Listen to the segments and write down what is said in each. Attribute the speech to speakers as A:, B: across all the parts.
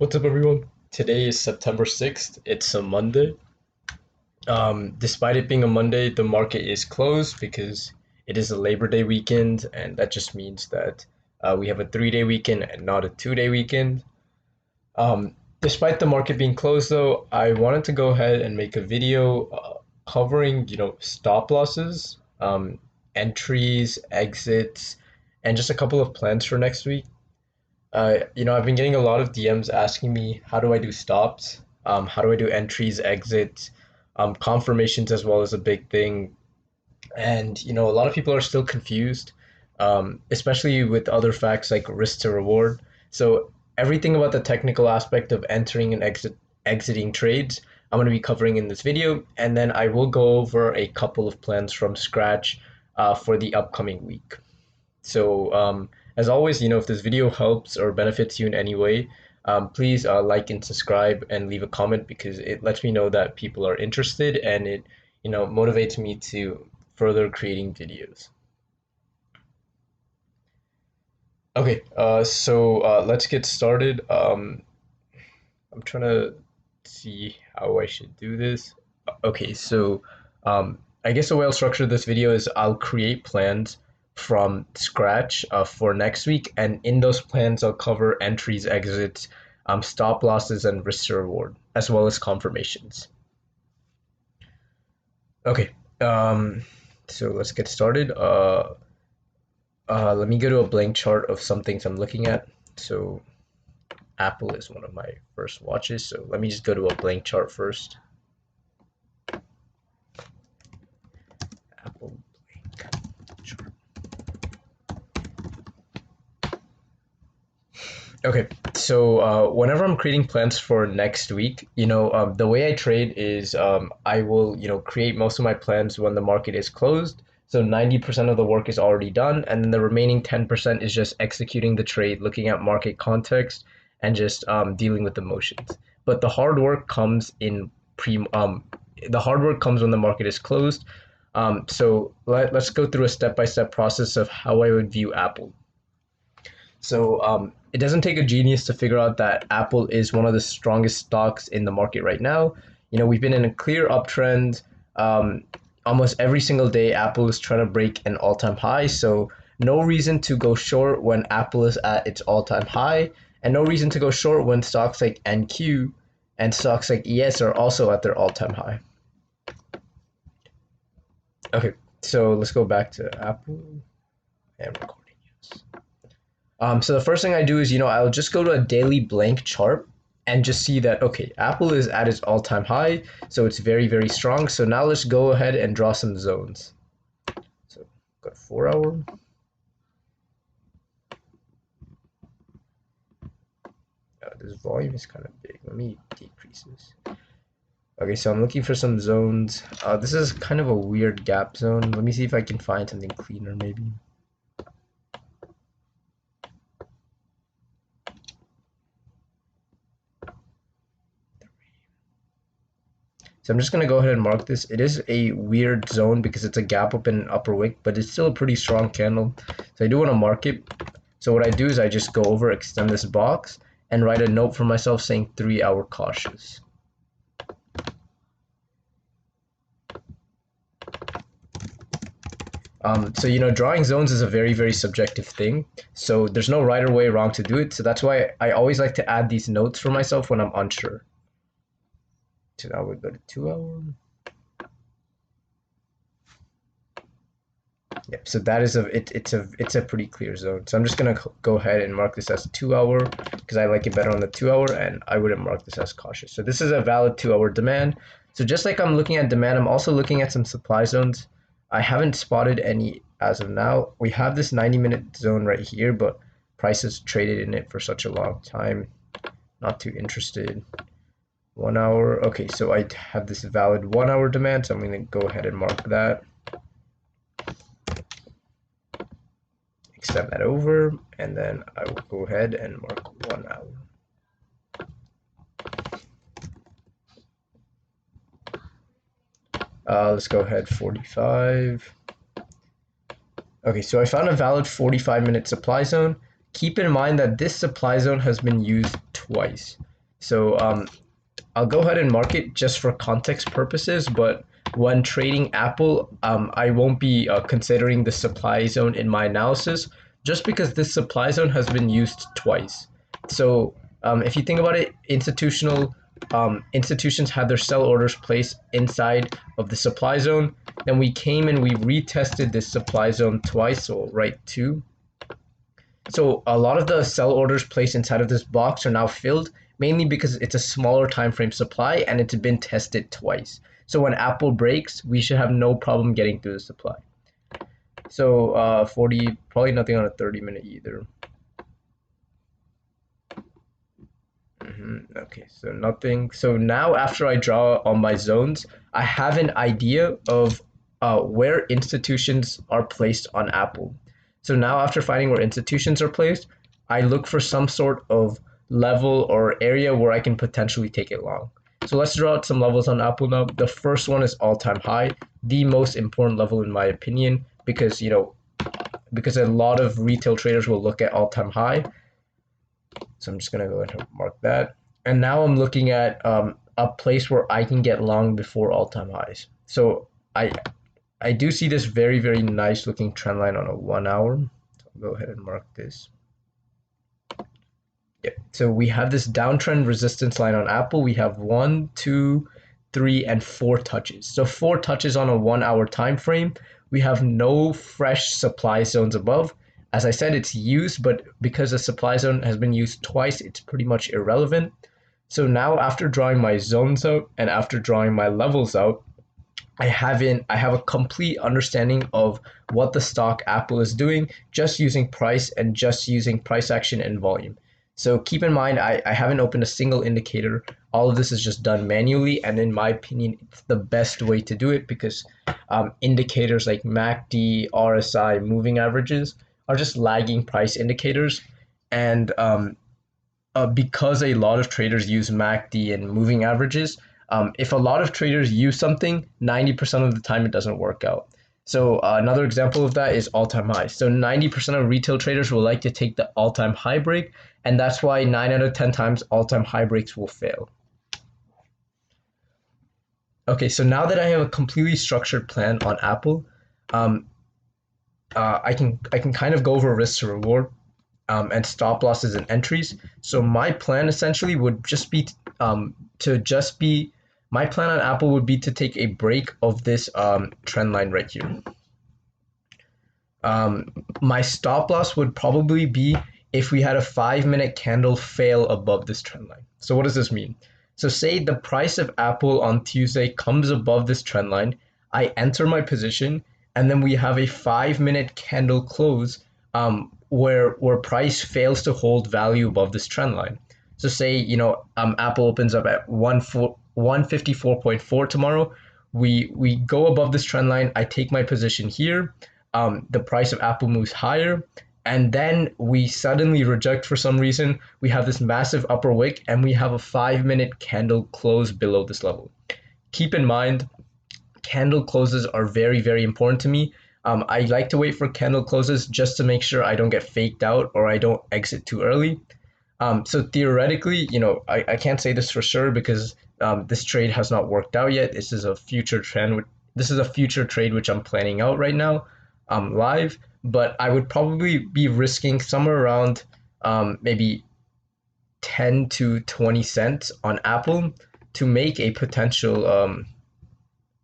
A: What's up, everyone? Today is September 6th. It's a Monday. Despite it being a Monday, the market is closed because it is a Labor Day weekend, and that just means that we have a 3 day weekend and not a 2 day weekend. Despite the market being closed, though, I wanted to go ahead and make a video covering, stop losses, entries, exits, and just a couple of plans for next week. I've been getting a lot of DMs asking me how do I do stops, how do I do entries, exits, confirmations as well as a big thing. And a lot of people are still confused, especially with other facts like risk to reward. So everything about the technical aspect of entering and exiting trades, I'm going to be covering in this video, and then I will go over a couple of plans from scratch for the upcoming week. So, as always, if this video helps or benefits you in any way, please like and subscribe and leave a comment because it lets me know that people are interested and it, motivates me to further creating videos. Okay, so let's get started. I'm trying to see how I should do this. Okay, so I guess the way I'll structure this video is I'll create plans from scratch for next week, and in those plans I'll cover entries, exits, stop losses, and risk to reward, as well as confirmations. Okay, so let's get started. Let me go to a blank chart of some things I'm looking at. So Apple is one of my first watches, so let me just go to a blank chart first. Apple blank chart. Okay, so whenever I'm creating plans for next week, the way I trade is I will, create most of my plans when the market is closed. So 90% of the work is already done, and then the remaining 10% is just executing the trade, looking at market context, and just dealing with emotions. But the hard work comes the hard work comes when the market is closed. So let's go through a step-by-step process of how I would view Apple. So it doesn't take a genius to figure out that Apple is one of the strongest stocks in the market right now. We've been in a clear uptrend. Almost every single day, Apple is trying to break an all-time high. So no reason to go short when Apple is at its all-time high, and no reason to go short when stocks like NQ and stocks like ES are also at their all-time high. Okay, so let's go back to Apple and recording. Yes. So the first thing I do is, I'll just go to a daily blank chart and just see that, okay, Apple is at its all-time high, so it's very, very strong. So now let's go ahead and draw some zones. So got 4 hour. This volume is kind of big. Let me decrease this. Okay, so I'm looking for some zones. This is kind of a weird gap zone. Let me see if I can find something cleaner maybe. So I'm just going to go ahead and mark this. It is a weird zone because it's a gap up in upper wick, but it's still a pretty strong candle. So I do want to mark it. So what I do is I just go over, extend this box, and write a note for myself saying 3 hour cautious. So, drawing zones is a very, very subjective thing. So there's no right or way wrong to do it. So that's why I always like to add these notes for myself when I'm unsure. So now we go to 2 hour. Yep. So that is it's a pretty clear zone. So I'm just gonna go ahead and mark this as 2 hour because I like it better on the 2 hour, and I wouldn't mark this as cautious. So this is a valid 2 hour demand. So just like I'm looking at demand, I'm also looking at some supply zones. I haven't spotted any as of now. We have this 90-minute zone right here, but prices traded in it for such a long time. Not too interested. 1 hour. Okay, so I have this valid 1 hour demand, so I'm going to go ahead and mark that. Extend that over, and then I will go ahead and mark 1 hour. Let's go ahead 45. Okay, so I found a valid 45-minute supply zone. Keep in mind that this supply zone has been used twice. So I'll go ahead and mark it just for context purposes, but when trading Apple, I won't be considering the supply zone in my analysis just because this supply zone has been used twice. So if you think about it, institutions had their sell orders placed inside of the supply zone. Then we came and we retested this supply zone twice, so right two. So a lot of the sell orders placed inside of this box are now filled, mainly because it's a smaller time frame supply and it's been tested twice. So when Apple breaks, we should have no problem getting through the supply. So 40, probably nothing on a 30-minute either. Okay, so nothing. So now after I draw on my zones, I have an idea of where institutions are placed on Apple. So now after finding where institutions are placed, I look for some sort of level or area where I can potentially take it long. So let's draw out some levels on Apple now. The first one is all-time high, the most important level in my opinion, because because a lot of retail traders will look at all-time high. So I'm just gonna go ahead and mark that. And now I'm looking at a place where I can get long before all-time highs. So I I do see this very, very nice looking trend line on a 1 hour. So I'll go ahead and mark this. Yep. So we have this downtrend resistance line on Apple. We have one, two, three, and four touches. So four touches on a 1 hour time frame. We have no fresh supply zones above. As I said, it's used, but because the supply zone has been used twice, it's pretty much irrelevant. So now after drawing my zones out and after drawing my levels out, I have a complete understanding of what the stock Apple is doing just using price and just using price action and volume. So keep in mind, I haven't opened a single indicator. All of this is just done manually, and in my opinion, it's the best way to do it because indicators like MACD, RSI, moving averages are just lagging price indicators, and because a lot of traders use MACD and moving averages, if a lot of traders use something, 90% of the time it doesn't work out. So another example of that is all-time high. So 90% of retail traders will like to take the all-time high break, and that's why 9 out of 10 times all-time high breaks will fail. Okay, so now that I have a completely structured plan on Apple, um, I can kind of go over risk to reward and stop losses and entries. So my plan essentially would just be to just be my plan on Apple would be to take a break of this trend line right here. My stop loss would probably be if we had a 5 minute candle fail above this trend line. So what does this mean? So say the price of Apple on Tuesday comes above this trend line, I enter my position, and then we have a 5 minute candle close where price fails to hold value above this trend line. So say Apple opens up at 154.4 tomorrow. We go above this trend line. I take my position here. The price of Apple moves higher, and then we suddenly reject for some reason. We have this massive upper wick, and we have a 5 minute candle close below this level. Keep in mind, candle closes are very, very important to me. I like to wait for candle closes just to make sure I don't get faked out or I don't exit too early. So theoretically, I can't say this for sure because this trade has not worked out yet. This is a future trend. This is a future trade which I'm planning out right now, live. But I would probably be risking somewhere around maybe 10 to 20 cents on Apple to make a potential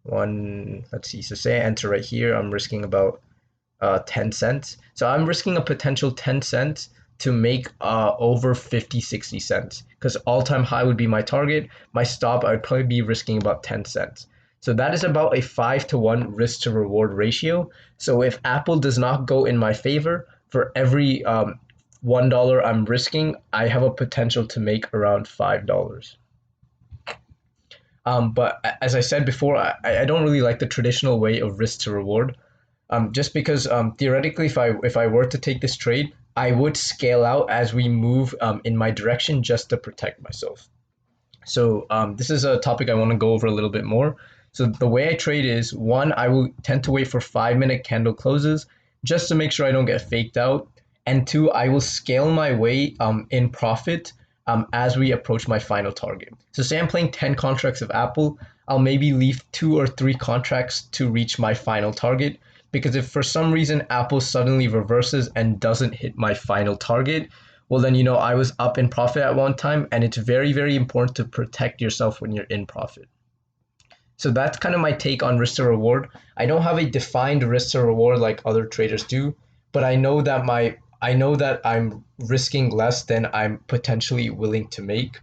A: one. Let's see. So say I enter right here, I'm risking about 10 cents. So I'm risking a potential 10 cents to make over 50, 60 cents because all-time high would be my target. My stop, I would probably be risking about 10 cents. So that is about a 5-to-1 risk to reward ratio. So if Apple does not go in my favor, for every $1 I'm risking, I have a potential to make around $5. But as I said before, I don't really like the traditional way of risk to reward. Just because theoretically, if I were to take this trade, I would scale out as we move in my direction just to protect myself. So this is a topic I want to go over a little bit more. So the way I trade is one, I will tend to wait for 5 minute candle closes just to make sure I don't get faked out. And two, I will scale my way in profit as we approach my final target. So say I'm playing 10 contracts of Apple, I'll maybe leave 2 or 3 contracts to reach my final target. Because if for some reason Apple suddenly reverses and doesn't hit my final target, well then I was up in profit at one time, and it's very, very important to protect yourself when you're in profit. So that's kind of my take on risk to reward. I don't have a defined risk to reward like other traders do, but I know that I'm risking less than I'm potentially willing to make,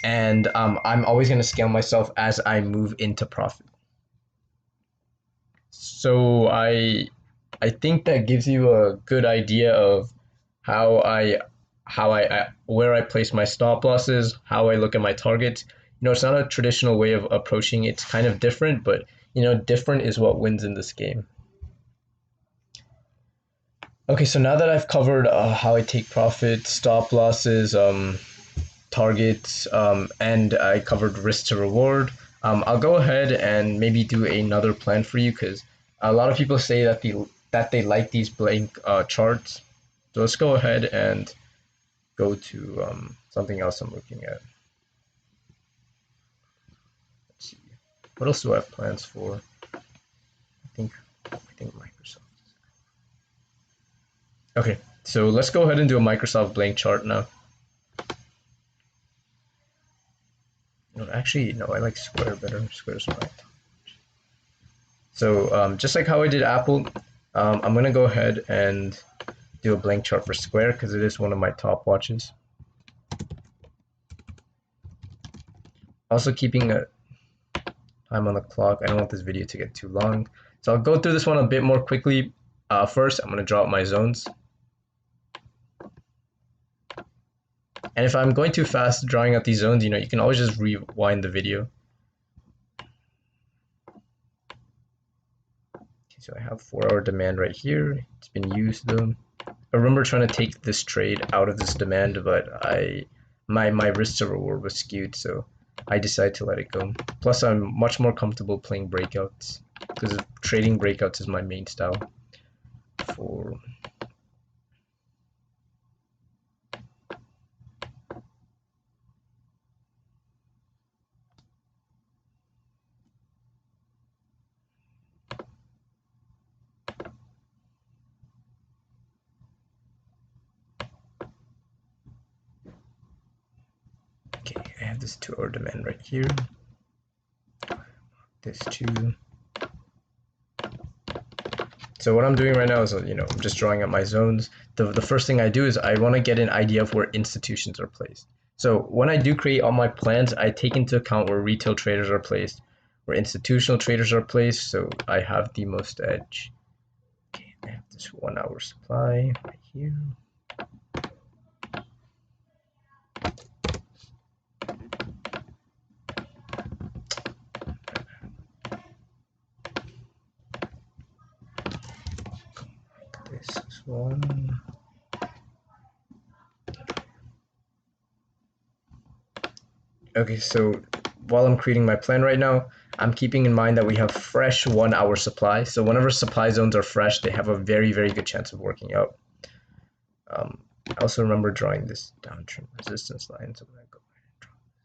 A: and I'm always going to scale myself as I move into profit. So I think that gives you a good idea of how I where I place my stop losses, how I look at my targets. It's not a traditional way of approaching it. It's kind of different, but different is what wins in this game. Okay, so now that I've covered how I take profit, stop losses, targets, and I covered risk to reward, I'll go ahead and maybe do another plan for you, because a lot of people say that they like these blank charts. So let's go ahead and go to something else I'm looking at. Let's see. What else do I have plans for? I think Microsoft. Okay, so let's go ahead and do a Microsoft blank chart now. No, actually, no, I like Square better. Square's my top. So just like how I did Apple, I'm gonna go ahead and do a blank chart for Square because it is one of my top watches. Also keeping a time on the clock. I don't want this video to get too long, so I'll go through this one a bit more quickly. First, I'm gonna draw out my zones. And if I'm going too fast drawing out these zones, you can always just rewind the video. Okay, so I have 4-hour demand right here. It's been used though. I remember trying to take this trade out of this demand, but my risk to reward was skewed, so I decided to let it go. Plus, I'm much more comfortable playing breakouts because trading breakouts is my main style. Okay, I have this 2-hour demand right here. This too. So what I'm doing right now is, I'm just drawing out my zones. The first thing I do is I want to get an idea of where institutions are placed. So when I do create all my plans, I take into account where retail traders are placed, where institutional traders are placed, so I have the most edge. Okay, I have this 1-hour supply right here. This is one. Okay, so while I'm creating my plan right now, I'm keeping in mind that we have fresh 1-hour supply. So whenever supply zones are fresh, they have a very, very good chance of working out. I also remember drawing this downtrend resistance line, so I'm going to go ahead and draw this.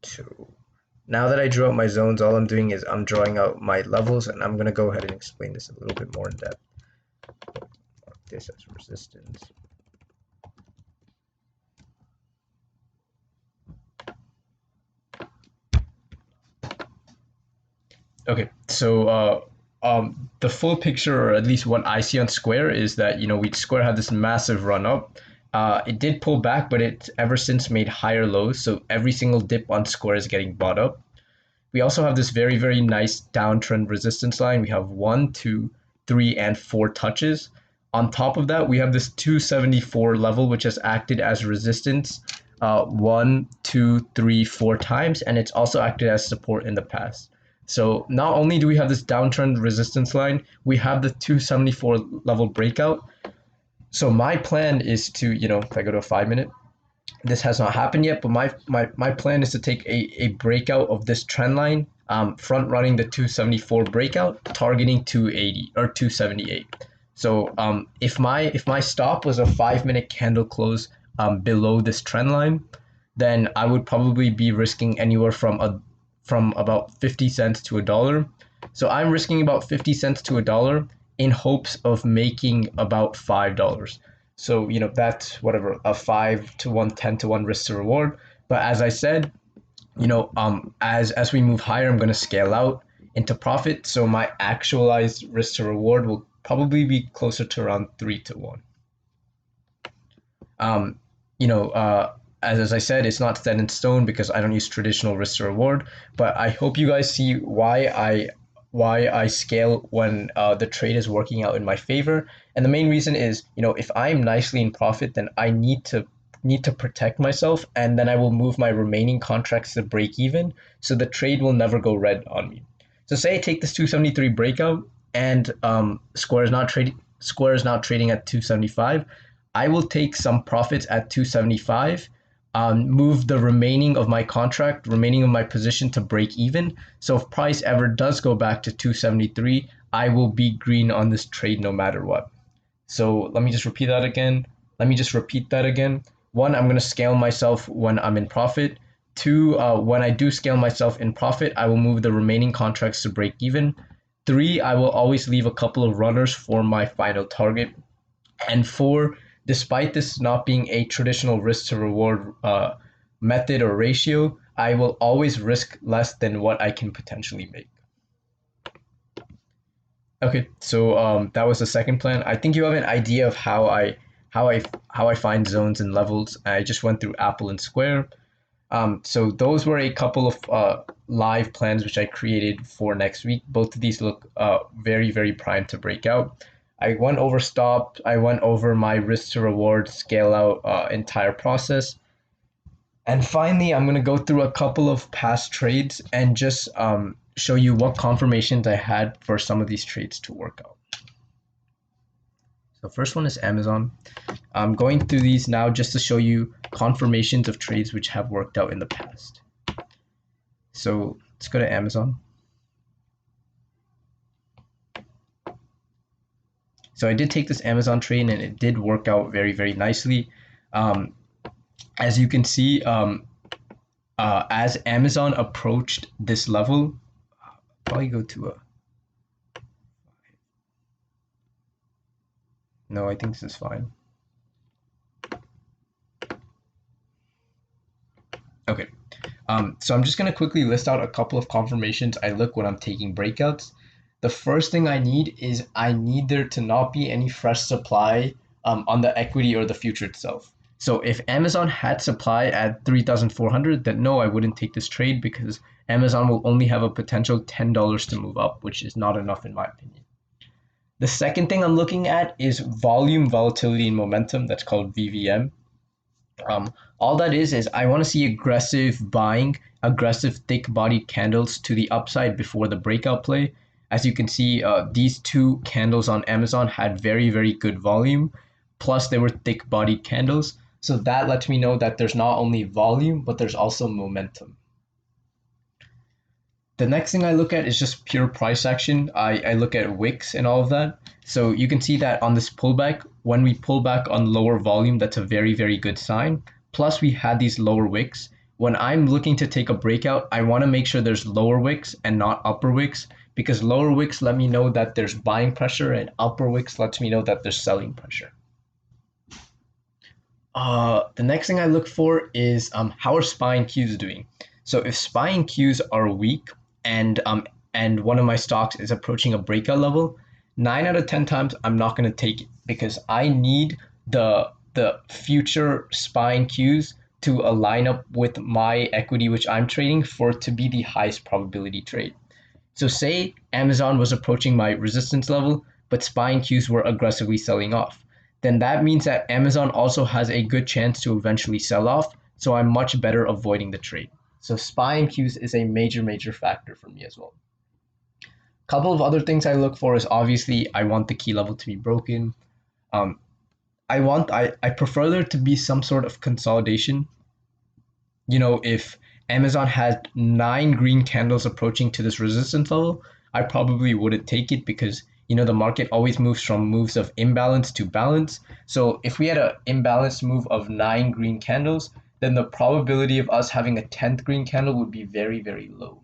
A: So now that I drew out my zones, all I'm doing is I'm drawing out my levels, and I'm going to go ahead and explain this a little bit more in depth. Mark this as resistance. Okay, so the full picture, or at least what I see on Square, is that Square had this massive run up. It did pull back, but it ever since made higher lows. So every single dip on Square is getting bought up. We also have this very, very nice downtrend resistance line. We have 1, 2, 3, and 4 touches. On top of that, we have this 274 level, which has acted as resistance 1, 2, 3, 4 times, and it's also acted as support in the past. So not only do we have this downtrend resistance line, we have the 274 level breakout. So my plan is to, if I go to a 5-minute, This has not happened yet, but my plan is to take a breakout of this trend line, front running the 274 breakout, targeting 280 or 278. So if my stop was a 5 minute candle close below this trend line, then I would probably be risking anywhere from about 50 cents to a dollar. So I'm risking about 50 cents to a dollar in hopes of making about $5. So, that's whatever, a 5 to 1, 10 to 1 risk to reward. But as I said, as we move higher, I'm going to scale out into profit. So my actualized risk to reward will probably be closer to around 3 to 1. Um, as I said, it's not set in stone because I don't use traditional risk to reward. But I hope you guys see why I scale when the trade is working out in my favor. And the main reason is, if I'm nicely in profit, then I need to protect myself, and then I will move my remaining contracts to break even, so the trade will never go red on me. So say I take this 273 breakout, and Square is now trading at 275. I will take some profits at 275, move the remaining of my position to break even. So if price ever does go back to 273, I will be green on this trade no matter what. So Let me just repeat that again. One, I'm going to scale myself when I'm in profit. Two, when I do scale myself in profit, I will move the remaining contracts to break even. Three, I will always leave a couple of runners for my final target. And four, despite this not being a traditional risk to reward method or ratio, I will always risk less than what I can potentially make. Okay, so that was the second plan. I think you have an idea of how I find zones and levels. I just went through Apple and Square. So those were a couple of live plans which I created for next week. Both of these look very, very primed to break out. I went over stop. I went over my risk to reward scale out entire process. And finally, I'm going to go through a couple of past trades and just show you what confirmations I had for some of these trades to work out. So first one is Amazon. I'm going through these now just to show you confirmations of trades which have worked out in the past. So let's go to Amazon. So I did take this Amazon trade and it did work out very, very nicely. As you can see, as Amazon approached this level, probably go to a, no, I think this is fine. Okay, so I'm just gonna quickly list out a couple of confirmations I look when I'm taking breakouts. The first thing I need there to not be any fresh supply on the equity or the future itself. So if Amazon had supply at 3,400, then no, I wouldn't take this trade because Amazon will only have a potential $10 to move up, which is not enough in my opinion. The second thing I'm looking at is volume, volatility, and momentum. That's called VVM. All that is I want to see aggressive buying, aggressive thick bodied candles to the upside before the breakout play. As you can see, these two candles on Amazon had very, very good volume, plus they were thick bodied candles. So that lets me know that there's not only volume, but there's also momentum. The next thing I look at is just pure price action. I look at wicks and all of that. So you can see that on this pullback, when we pull back on lower volume, that's a very, very good sign. Plus we had these lower wicks. When I'm looking to take a breakout, I want to make sure there's lower wicks and not upper wicks, because lower wicks let me know that there's buying pressure and upper wicks lets me know that there's selling pressure. The next thing I look for is how are SPY and Qs doing. So if SPY and Qs are weak and one of my stocks is approaching a breakout level, 9 out of 10 times I'm not going to take it because I need the future SPY and Qs to align up with my equity which I'm trading for it to be the highest probability trade. So say Amazon was approaching my resistance level, but SPY and Qs were aggressively selling off, then that means that Amazon also has a good chance to eventually sell off. So I'm much better avoiding the trade. So SPY and Qs is a major, major factor for me as well. A couple of other things I look for is obviously I want the key level to be broken. Um, I prefer there to be some sort of consolidation. If Amazon had 9 green candles approaching to this resistance level, I probably wouldn't take it because the market always moves from moves of imbalance to balance. So if we had an imbalanced move of 9 green candles, then the probability of us having a 10th green candle would be very, very low.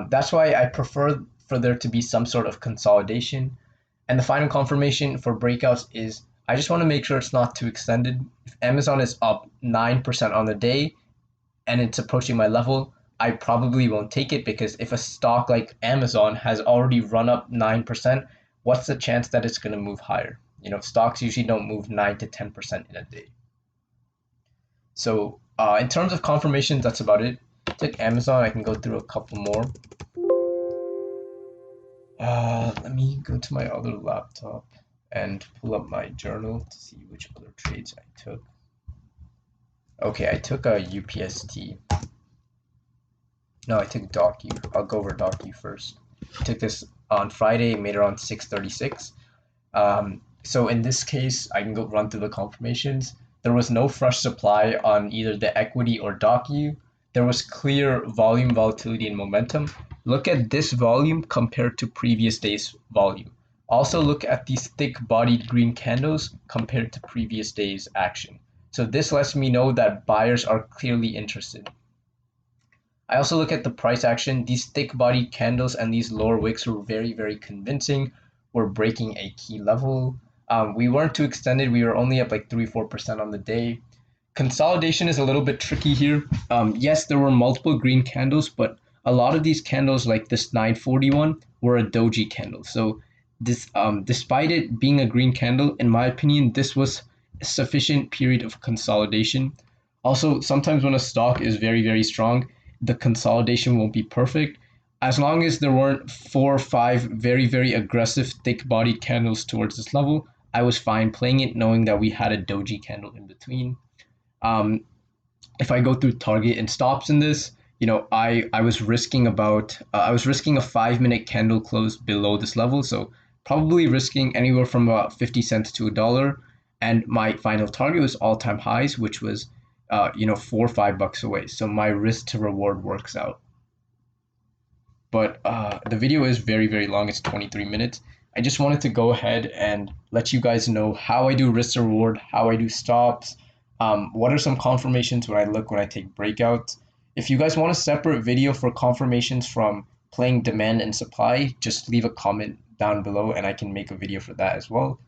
A: That's why I prefer for there to be some sort of consolidation. And the final confirmation for breakouts is I just want to make sure it's not too extended. If Amazon is up 9% on the day and it's approaching my level, I probably won't take it because if a stock like Amazon has already run up 9%, what's the chance that it's going to move higher? Stocks usually don't move 9 to 10% in a day. So, in terms of confirmations, that's about it. Take Amazon, I can go through a couple more. Let me go to my other laptop and pull up my journal to see which other trades I took. Okay, I took a UPST. No, I took DocU. I'll go over DocU first. I took this on Friday, made around 636. So in this case, I can go run through the confirmations. There was no fresh supply on either the equity or DocU. There was clear volume, volatility, and momentum. Look at this volume compared to previous day's volume. Also look at these thick-bodied green candles compared to previous day's action. So this lets me know that buyers are clearly interested. I also look at the price action. These thick-bodied candles and these lower wicks were very, very convincing. We're breaking a key level. We weren't too extended. We were only up like 3-4% on the day. Consolidation is a little bit tricky here. Yes, there were multiple green candles, but a lot of these candles, like this 941, were a doji candle. So this, despite it being a green candle, in my opinion, this was a sufficient period of consolidation. Also, sometimes when a stock is very, very strong, the consolidation won't be perfect. As long as there weren't 4 or 5 very, very aggressive, thick-bodied candles towards this level, I was fine playing it, knowing that we had a doji candle in between. If I go through target and stops in this, I was risking a 5-minute candle close below this level, so probably risking anywhere from about 50 cents to $1. And my final target was all-time highs, which was $4 or $5 away. So my risk to reward works out. But the video is very, very long. It's 23 minutes. I just wanted to go ahead and let you guys know how I do risk to reward, how I do stops, what are some confirmations when I take breakouts. If you guys want a separate video for confirmations from playing demand and supply, just leave a comment down below and I can make a video for that as well.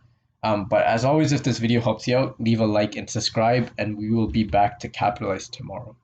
A: But as always, if this video helps you out, leave a like and subscribe, and we will be back to capitalize tomorrow.